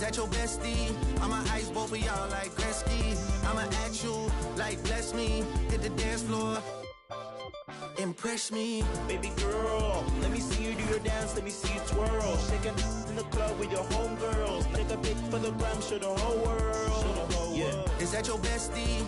that your bestie? I'ma ice both of y'all like Gretzky. I'ma ask you like bless me. Hit the dance floor. Impress me. Baby girl, let me see you do your dance, let me see you twirl. Shake it in the club with your homegirls. Take a pic for the gram, show the whole world. Yeah. Is that your bestie?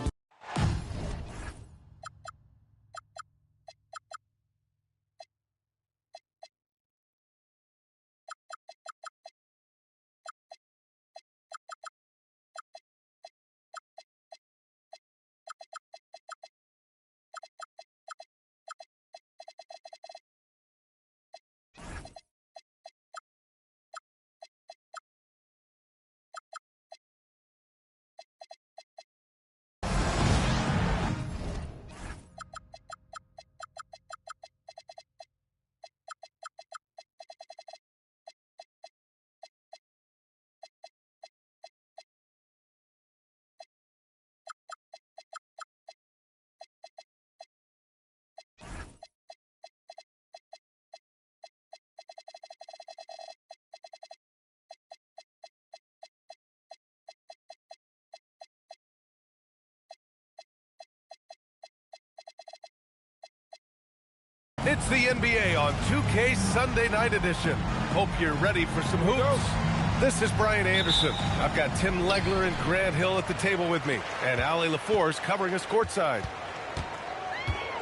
It's the NBA on 2K Sunday Night Edition. Hope you're ready for some hoops. This is Brian Anderson. I've got Tim Legler and Grant Hill at the table with me, and Allie LaForce covering us courtside.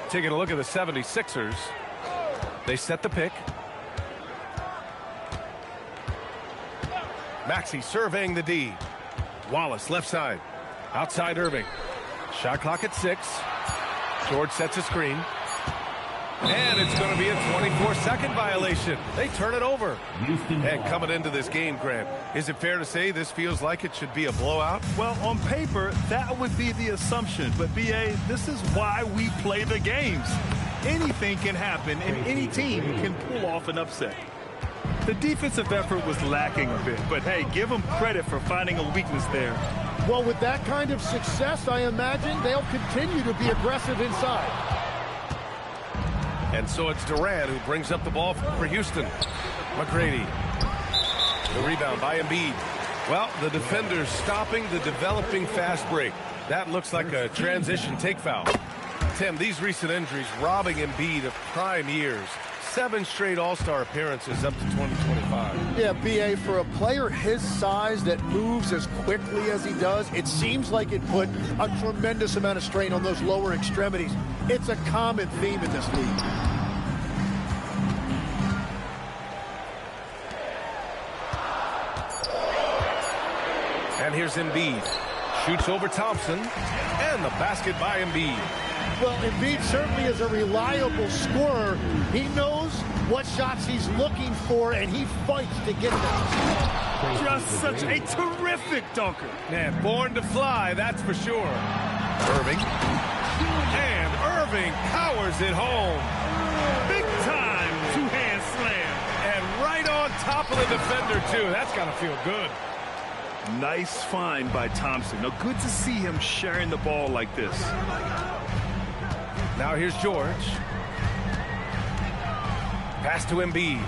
Taking a look at the 76ers. They set the pick. Maxey surveying the D. Wallace left side. Outside Irving. Shot clock at 6. George sets a screen. And it's going to be a 24-second violation. They turn it over. And coming into this game, Grant, is it fair to say this feels like it should be a blowout? Well, on paper, that would be the assumption. But, B.A., this is why we play the games. Anything can happen, and any team can pull off an upset. The defensive effort was lacking a bit. But, hey, give them credit for finding a weakness there. Well, with that kind of success, I imagine they'll continue to be aggressive inside. And so it's Durant who brings up the ball for Houston. McGrady. The rebound by Embiid. Well, the defender's stopping the developing fast break. That looks like a transition take foul. Tim, these recent injuries robbing Embiid of prime years. 7 straight All-Star appearances up to 2025. Yeah, B.A., for a player his size that moves as quickly as he does, it seems like it put a tremendous amount of strain on those lower extremities. It's a common theme in this league. And here's Embiid. Shoots over Thompson. And the basket by Embiid. Well, Embiid certainly is a reliable scorer. He knows what shots he's looking for, and he fights to get them. Just such a terrific dunker. Man, born to fly, that's for sure. Irving. And Irving powers it home. Big time two-hand slam. And right on top of the defender, too. That's got to feel good. Nice find by Thompson. Now, good to see him sharing the ball like this. Now here's George. Pass to Embiid.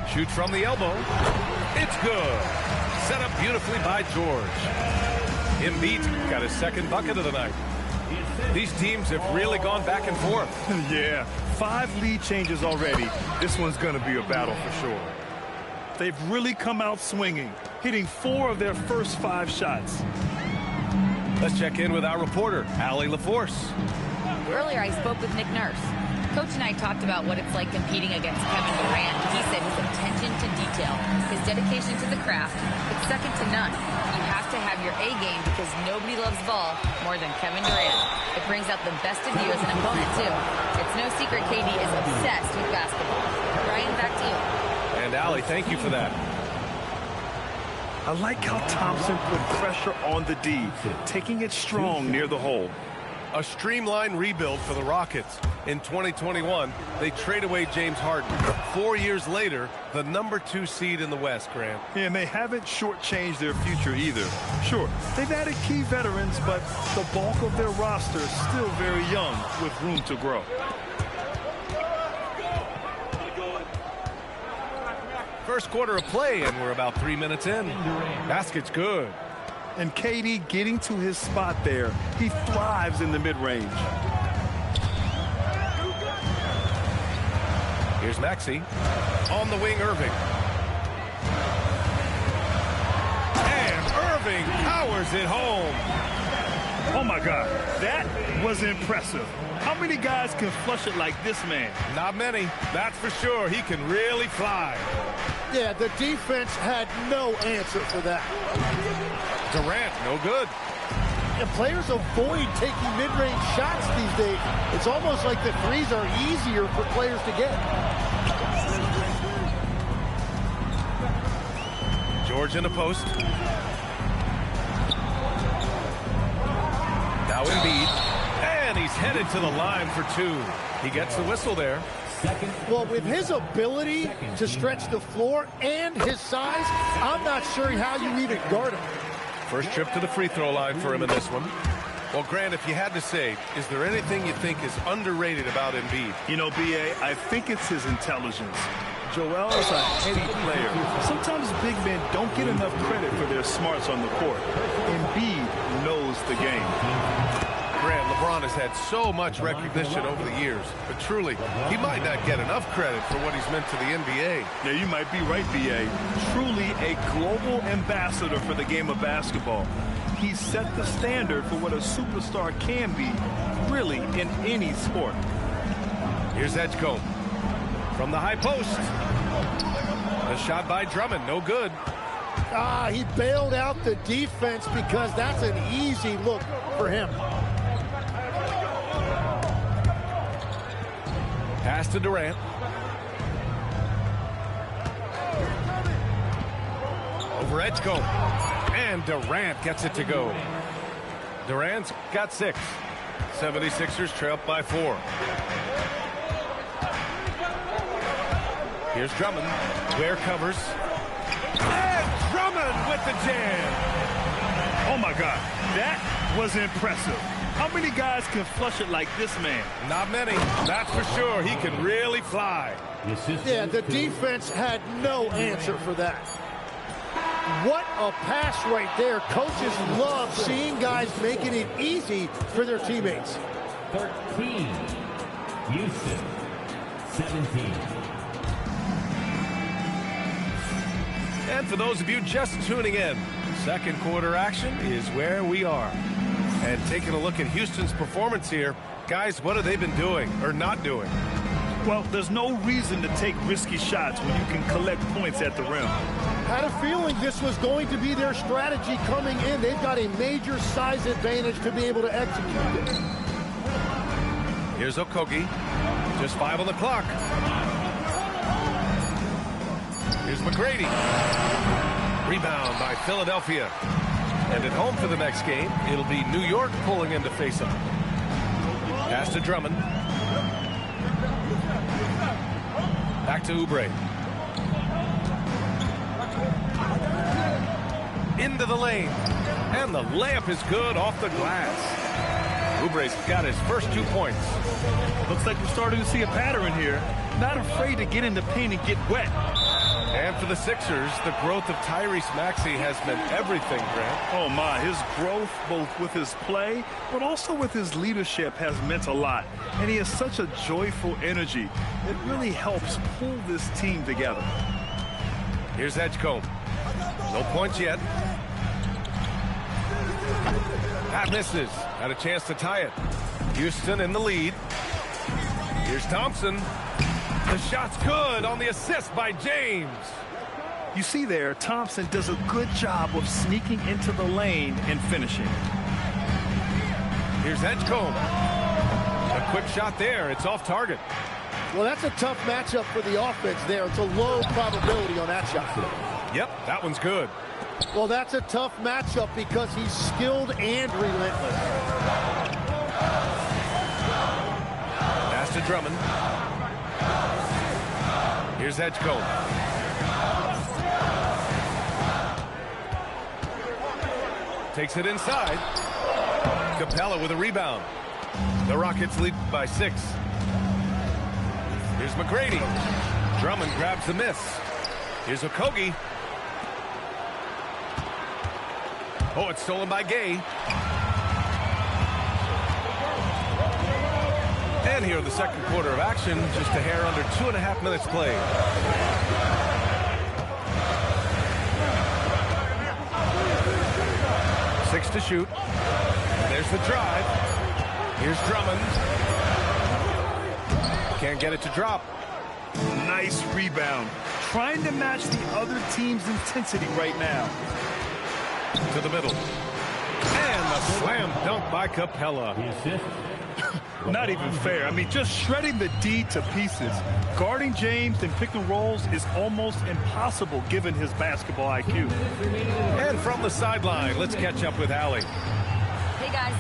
Shoot from the elbow. It's good. Set up beautifully by George. Embiid got his second bucket of the night. These teams have really gone back and forth. Yeah, 5 lead changes already. This one's going to be a battle for sure. They've really come out swinging, hitting 4 of their first 5 shots. Let's check in with our reporter, Allie LaForce. Earlier, I spoke with Nick Nurse. Coach and I talked about what it's like competing against Kevin Durant. He said his attention to detail, his dedication to the craft, it's second to none. You have to have your A game because nobody loves ball more than Kevin Durant. It brings out the best of you as an opponent, too. It's no secret KD is obsessed with basketball. Brian, back to you. And Allie, thank you for that. I like how Thompson put pressure on the D, taking it strong near the hole. A streamlined rebuild for the Rockets. In 2021, they trade away James Harden. 4 years later, the #2 seed in the West, Grant. Yeah, and they haven't shortchanged their future either. Sure, they've added key veterans, but the bulk of their roster is still very young with room to grow. First quarter of play, and we're about 3 minutes in. Basket's good. And KD getting to his spot there. He thrives in the mid-range. Here's Maxey. On the wing, Irving. And Irving powers it home. Oh, my God. That was impressive. How many guys can flush it like this man? Not many. That's for sure. He can really fly. Yeah, the defense had no answer for that. Durant, no good. And players avoid taking mid-range shots these days. It's almost like the threes are easier for players to get. George in the post. Now Embiid. And he's headed to the line for two. He gets the whistle there. Well, with his ability to stretch the floor and his size, I'm not sure how you even guard him. First trip to the free throw line for him in this one. Well, Grant, if you had to say, is there anything you think is underrated about Embiid? You know, B.A., I think it's his intelligence. Joel is a heady player. Sometimes big men don't get enough credit for their smarts on the court. Embiid knows the game. Grant, LeBron has had so much recognition over the years, but truly, he might not get enough credit for what he's meant to the NBA. Yeah, you might be right, B.A. Truly a global ambassador for the game of basketball. He set the standard for what a superstar can be, really, in any sport. Here's Edgecombe from the high post. A shot by Drummond, no good. He bailed out the defense because that's an easy look for him. Pass to Durant. Over Edgecombe. And Durant gets it to go. Durant's got 6. 76ers trail up by 4. Here's Drummond. Ware covers. And Drummond with the jam. Oh, my God. That was impressive. How many guys can flush it like this man? Not many. That's for sure. He can really fly. Yeah, the defense had no answer for that. What a pass right there. Coaches love seeing guys making it easy for their teammates. 13. Houston. 17. And for those of you just tuning in, second quarter action is where we are. And taking a look at Houston's performance here, guys, what have they been doing or not doing? Well, there's no reason to take risky shots when you can collect points at the rim. Had a feeling this was going to be their strategy coming in. They've got a major size advantage to be able to execute it. Here's Okogie. Just 5 on the clock. Here's McGrady. Rebound by Philadelphia. And at home for the next game, it'll be New York pulling in to face them. Pass to Drummond. Back to Oubre. Into the lane. And the layup is good off the glass. Oubre's got his first 2 points. Looks like we're starting to see a pattern here. Not afraid to get in the paint and get wet. And for the Sixers, the growth of Tyrese Maxey has meant everything, Grant. Oh, my. His growth, both with his play, but also with his leadership, has meant a lot. And he has such a joyful energy. It really helps pull this team together. Here's Edgecombe. No points yet. That misses. Had a chance to tie it. Houston in the lead. Here's Thompson. The shot's good on the assist by James. You see there, Thompson does a good job of sneaking into the lane and finishing. Here's Edgecombe. A quick shot there. It's off target. Well, that's a tough matchup for the offense there. It's a low probability on that shot. Yep, that one's good. Well, that's a tough matchup because he's skilled and relentless. Pass to Drummond. Here's Edgecombe. Takes it inside. Capella with a rebound. The Rockets lead by 6. Here's McGrady. Drummond grabs the miss. Here's Okogie. Oh, it's stolen by Gay. And here in the second quarter of action, just a hair under 2.5 minutes played. Six to shoot. There's the drive. Here's Drummond. Can't get it to drop. Nice rebound. Trying to match the other team's intensity right now. To the middle. And the slam dunk by Capella. Not even fair. I mean, just shredding the D to pieces. Guarding James in pick and rolls is almost impossible given his basketball IQ. And from the sideline, let's catch up with Allie. Hey, guys.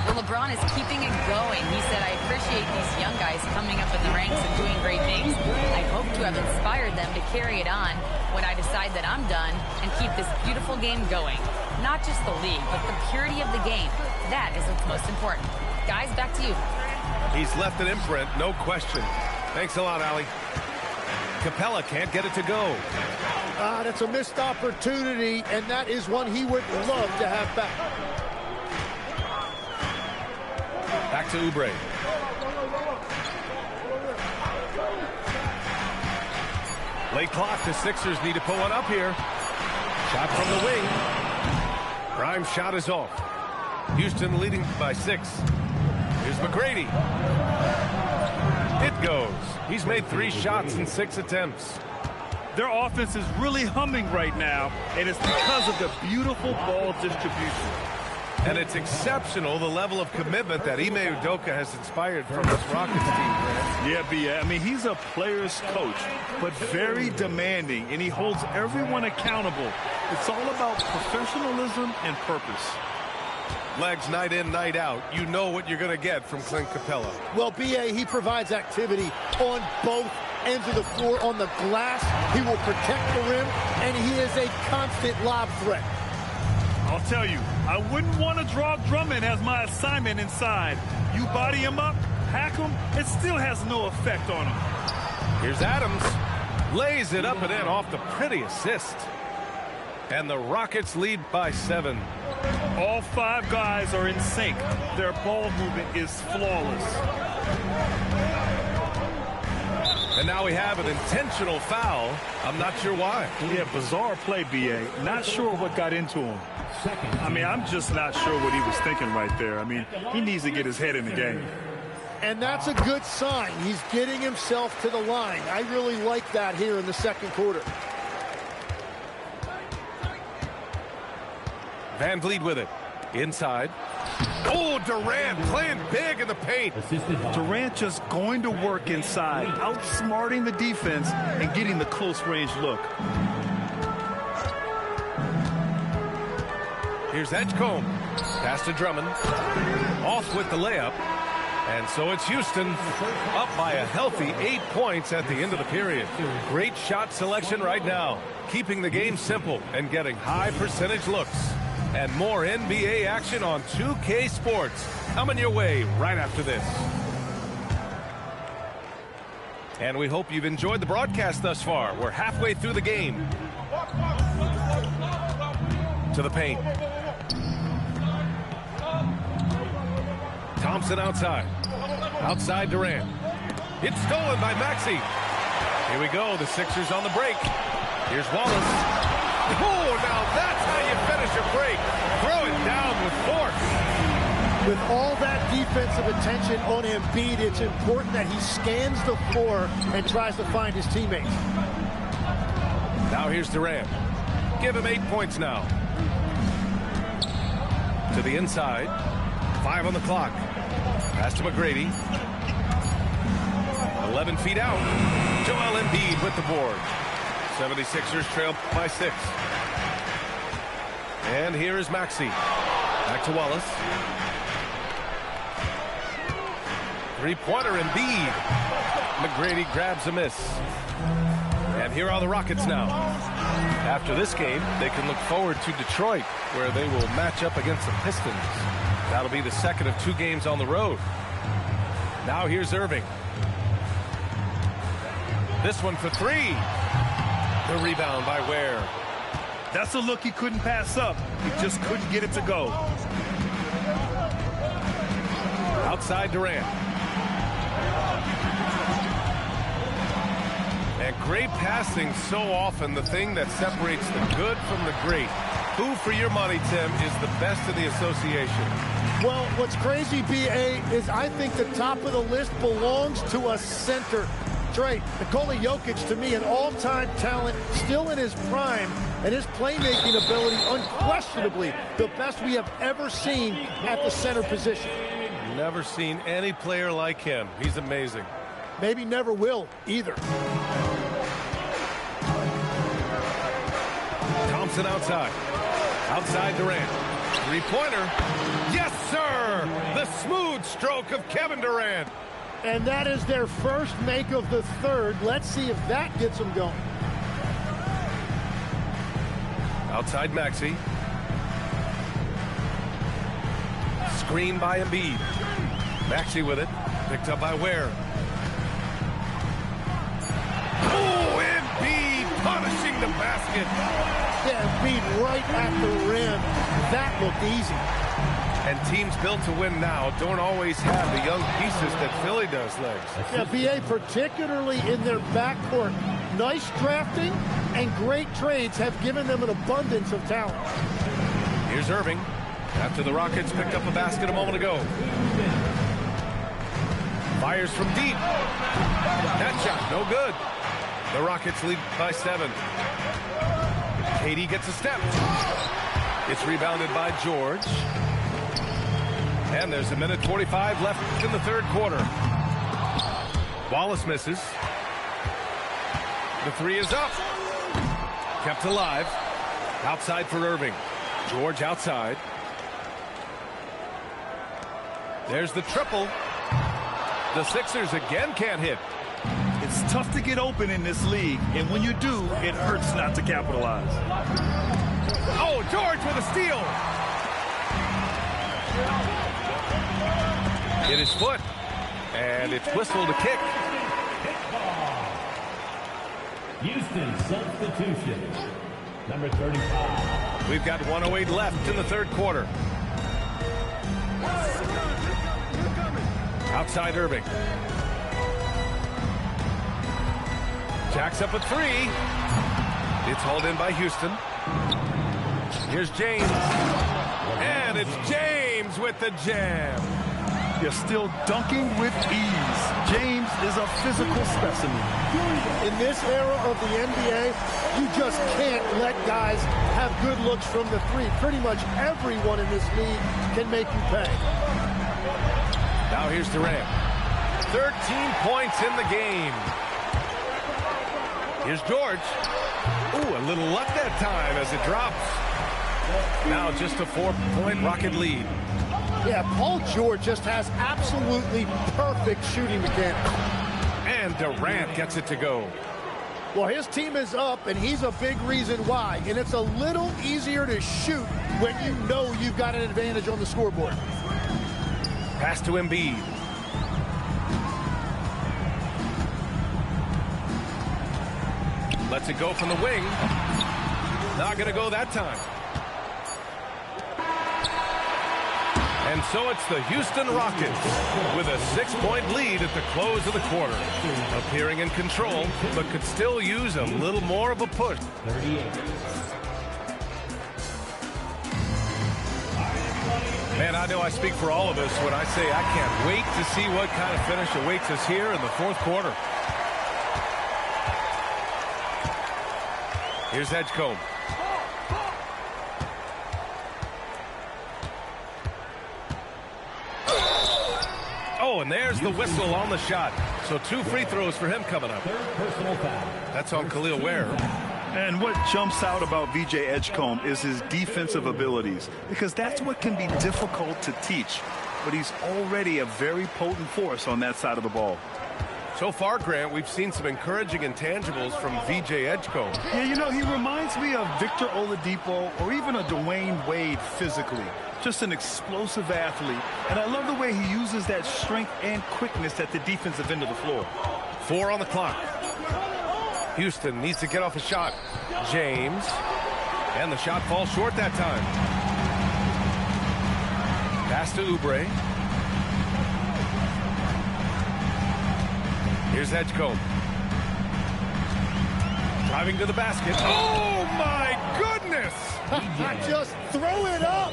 Well, LeBron is keeping it going. He said, I appreciate these young guys coming up in the ranks and doing great things. I hope to have inspired them to carry it on when I decide that I'm done and keep this beautiful game going. Not just the league, but the purity of the game. That is what's most important. Guys, back to you. He's left an imprint, no question. Thanks a lot, Allie. Capella can't get it to go. That's a missed opportunity, and that is one he would love to have back. Back to Oubre. Late clock, the Sixers need to pull one up here. Shot from the wing. Grimes' shot is off. Houston leading by 6. Here's McGrady. It goes. He's made 3 shots in 6 attempts. Their offense is really humming right now, and it's because of the beautiful ball distribution. And it's exceptional, the level of commitment that Ime Udoka has inspired from this Rockets team. Yeah, B.A. I mean, he's a player's coach, but very demanding, and he holds everyone accountable. It's all about professionalism and purpose. Legs night in, night out. You know what you're going to get from Clint Capella. Well, B.A., he provides activity on both ends of the floor. On the glass, he will protect the rim, and he is a constant lob threat. I'll tell you, I wouldn't want to draw Drummond as my assignment inside. You body him up, hack him, it still has no effect on him. Here's Adams. Lays it up and in off the pretty assist. And the Rockets lead by 7. All 5 guys are in sync. Their ball movement is flawless. And now we have an intentional foul. I'm not sure why. Yeah, bizarre play, B.A. Not sure what got into him. I mean, I'm just not sure what he was thinking right there. I mean, he needs to get his head in the game. And that's a good sign. He's getting himself to the line. I really like that here in the second quarter. Van Vliet with it. Inside. Oh, Durant playing big in the paint. Durant just going to work inside, outsmarting the defense and getting the close-range look. Here's Edgecombe. Pass to Drummond. Off with the layup. And so it's Houston up by a healthy 8 points at the end of the period. Great shot selection right now. Keeping the game simple and getting high percentage looks. And more NBA action on 2K Sports coming your way right after this. And we hope you've enjoyed the broadcast thus far. We're halfway through the game. To the paint. Thompson outside. Outside Durant. It's stolen by Maxey. Here we go. The Sixers on the break. Here's Wallace. Oh, now that's how you finish a break. Throw it down with force. With all that defensive attention on Embiid, it's important that he scans the floor and tries to find his teammates. Now here's Durant. Give him 8 points now. To the inside. 5 on the clock. Pass to McGrady. 11 feet out. Joel Embiid with the board. 76ers trail by 6. And here is Maxey. Back to Wallace. Three-pointer Embiid. McGrady grabs a miss. And here are the Rockets now. After this game, they can look forward to Detroit, where they will match up against the Pistons. That'll be the second of 2 games on the road. Now here's Irving. This one for 3. The rebound by Ware. That's a look he couldn't pass up. He just couldn't get it to go. Outside Durant. And great passing, so often the thing that separates the good from the great. Who, for your money, Tim, is the best in the association? Well, what's crazy, B.A., is I think the top of the list belongs to a center. Trey, Nikola Jokic, to me, an all-time talent, still in his prime, and his playmaking ability, unquestionably, the best we have ever seen at the center position. Never seen any player like him. He's amazing. Maybe never will, either. Thompson outside. Outside Durant. Three-pointer. Yes, sir! The smooth stroke of Kevin Durant. And that is their first make of the third. Let's see if that gets them going. Outside Maxey. Screen by Embiid. Maxey with it. Picked up by Ware. Oh, Embiid punishing the basket. Yeah, Embiid right at the rim. That looked easy. And teams built to win now don't always have the young pieces that Philly does, Legs. Yeah, B.A., particularly in their backcourt. Nice drafting and great trades have given them an abundance of talent. Here's Irving. After the Rockets picked up a basket a moment ago. Fires from deep. That shot, no good. The Rockets lead by 7. KD gets a step. It's rebounded by George. And there's 1:45 left in the third quarter. Wallace misses. The three is up. Kept alive. Outside for Irving. George outside. There's the triple. The Sixers again can't hit. It's tough to get open in this league, and when you do, it hurts not to capitalize. Oh, George with a steal. Hit his foot, and it's whistled a kick. Houston substitution. Number 35. We've got 1:08 left in the third quarter. Outside Irving. Jacks up a three. It's hauled in by Houston. Here's James. And it's James with the jam. You're still dunking with ease. James is a physical specimen. In this era of the NBA, you just can't let guys have good looks from the three. Pretty much everyone in this league can make you pay. Now here's Durant. 13 points in the game. Here's George. Ooh, a little luck that time as it drops. Now just a 4-point Rocket lead. Yeah, Paul George just has absolutely perfect shooting mechanics. And Durant gets it to go. Well, his team is up, and he's a big reason why. And it's a little easier to shoot when you know you've got an advantage on the scoreboard. Pass to Embiid. Lets it go from the wing. Not going to go that time. And so it's the Houston Rockets with a 6-point lead at the close of the quarter. Appearing in control, but could still use a little more of a push. 38. Man, I know I speak for all of us when I say I can't wait to see what kind of finish awaits us here in the fourth quarter. Here's Edgecombe. Oh, and there's the whistle on the shot. So 2 free throws for him coming up. Third personal foul. That's on Khalil Ware. And what jumps out about VJ Edgecombe is his defensive abilities, because that's what can be difficult to teach. But he's already a very potent force on that side of the ball. So far, Grant, we've seen some encouraging intangibles from VJ Edgecombe. Yeah, you know, he reminds me of Victor Oladipo or even a Dwayne Wade physically. Just an explosive athlete. And I love the way he uses that strength and quickness at the defensive end of the floor. 4 on the clock. Houston needs to get off a shot. James. And the shot falls short that time. Pass to Oubre. Here's Edgecombe. Driving to the basket. Oh, my goodness! Just throw it up!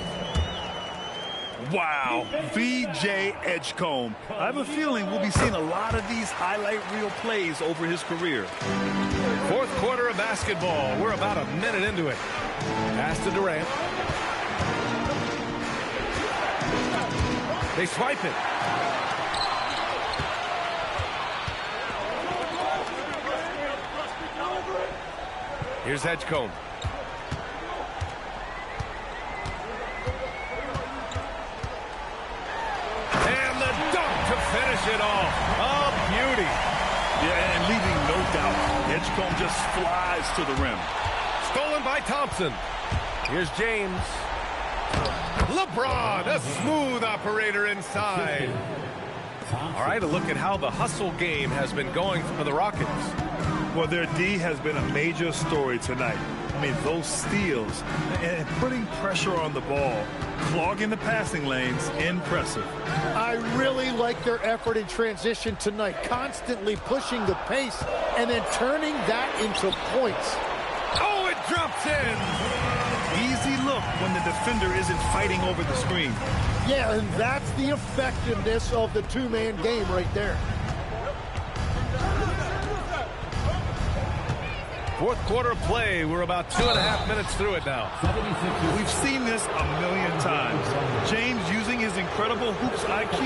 Wow, V.J. Edgecombe. I have a feeling we'll be seeing a lot of these highlight reel plays over his career. Fourth quarter of basketball. We're about a minute into it. Pass to Durant. They swipe it. Here's Edgecombe. And the dunk to finish it off. A beauty. Yeah, and leaving no doubt. Edgecombe just flies to the rim. Stolen by Thompson. Here's James. LeBron, a smooth operator inside. All right, a look at how the hustle game has been going for the Rockets. Well, their D has been a major story tonight. I mean, those steals and putting pressure on the ball, clogging the passing lanes, impressive. I really like their effort in transition tonight, constantly pushing the pace and then turning that into points. Oh, it drops in. Easy look when the defender isn't fighting over the screen. Yeah, and that's the effectiveness of the two-man game right there. Fourth quarter play. We're about 2.5 minutes through it now. We've seen this a million times. James using his incredible hoops IQ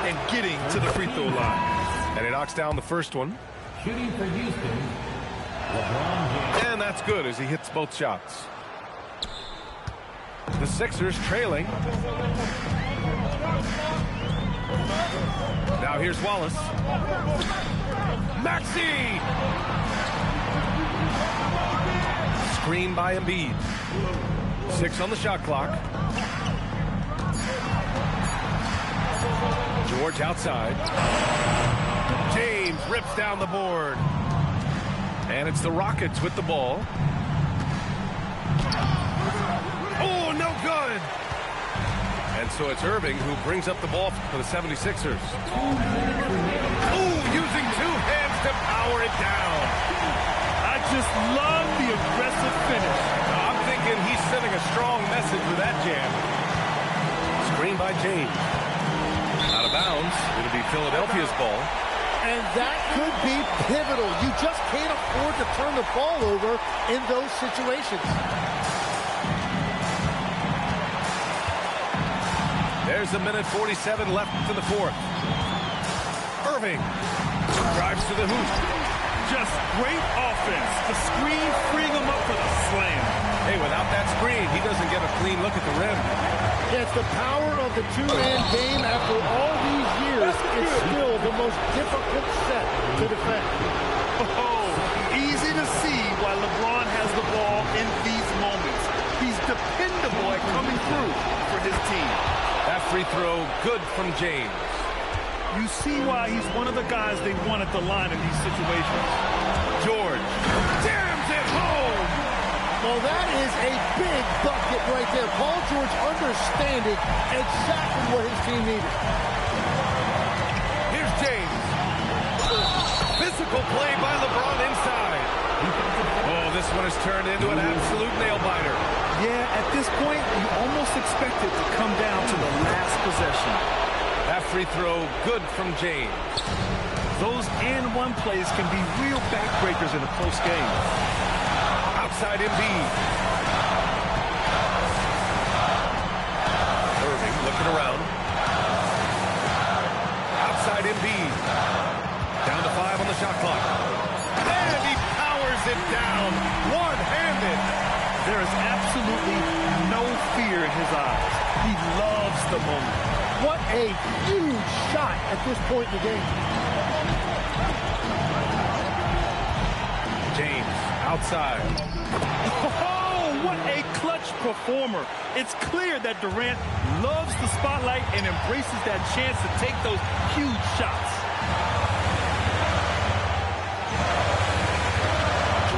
and getting to the free throw line. And he knocks down the first one. Shooting for Houston, LeBron James. And that's good as he hits both shots. The Sixers trailing. Now here's Wallace. Maxey! Screen by Embiid. 6 on the shot clock. George outside. James rips down the board. And it's the Rockets with the ball. Oh, no good. And so it's Irving who brings up the ball for the 76ers. Oh, using 2 hands to power it down. I just love the aggressive finish. I'm thinking he's sending a strong message with that jam. Screen by James. Out of bounds. It'll be Philadelphia's ball. And that could be pivotal. You just can't afford to turn the ball over in those situations. There's a minute 47 left in the fourth. Irving drives to the hoop. Just great offense. The screen freeing him up for the slam. Hey, without that screen, he doesn't get a clean look at the rim. Yeah, it's the power of the two-man game. After all these years, it's still the most difficult set to defend. Oh, easy to see why LeBron has the ball in these moments. He's dependable at coming through for his team. That free throw, good from James. You see why he's one of the guys they want at the line in these situations. George jams it home. Well, that is a big bucket right there. Paul George understanding exactly what his team needed. Here's James. Physical play by LeBron inside. Oh, this one has turned into an absolute nail-biter. Yeah, at this point, you almost expect it to come down to the last possession. That free throw, good from James. Those and-one plays can be real backbreakers in a close game. Outside Embiid. Irving looking around. Outside Embiid. Down to 5 on the shot clock. And he powers it down. One-handed. There is absolutely no fear in his eyes. He loves the moment. What a huge shot at this point in the game. James outside. Oh, what a clutch performer. It's clear that Durant loves the spotlight and embraces that chance to take those huge shots.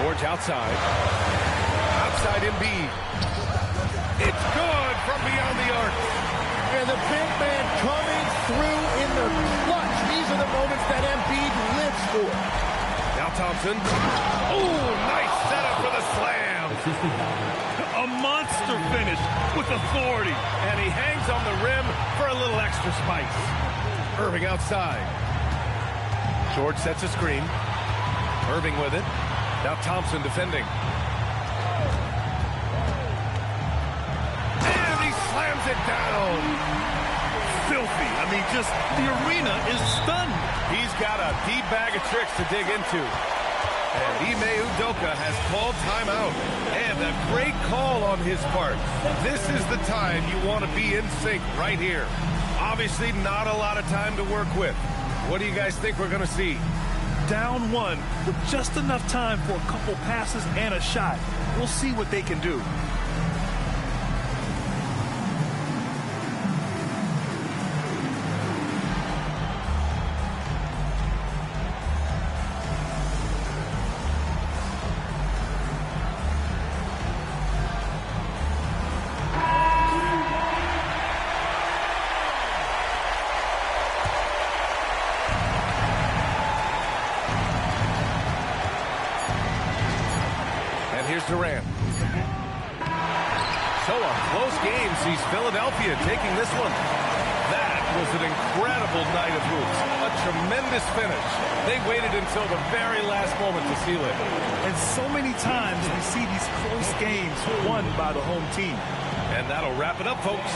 George outside. Outside Embiid. It's good from beyond the arc. And the big man coming through in the clutch. These are the moments that Embiid lives for. Now Thompson. Oh, nice setup for the slam. A monster finish with authority. And he hangs on the rim for a little extra spice. Irving outside. George sets a screen. Irving with it. Now Thompson defending. And he slams it down. Filthy. I mean, just the arena is stunned. He's got a deep bag of tricks to dig into. And Ime Udoka has called timeout. And a great call on his part. This is the time you want to be in sync right here. Obviously, not a lot of time to work with. What do you guys think we're going to see? Down one with just enough time for a couple passes and a shot. We'll see what they can do. Here's Durant. So a close game sees Philadelphia taking this one. That was an incredible night of hoops. A tremendous finish. They waited until the very last moment to seal it. And so many times we see these close games won by the home team. And that'll wrap it up, folks.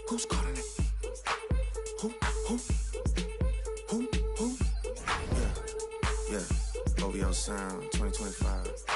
Who's calling it? Who? Yeah. OVO Sound 2025.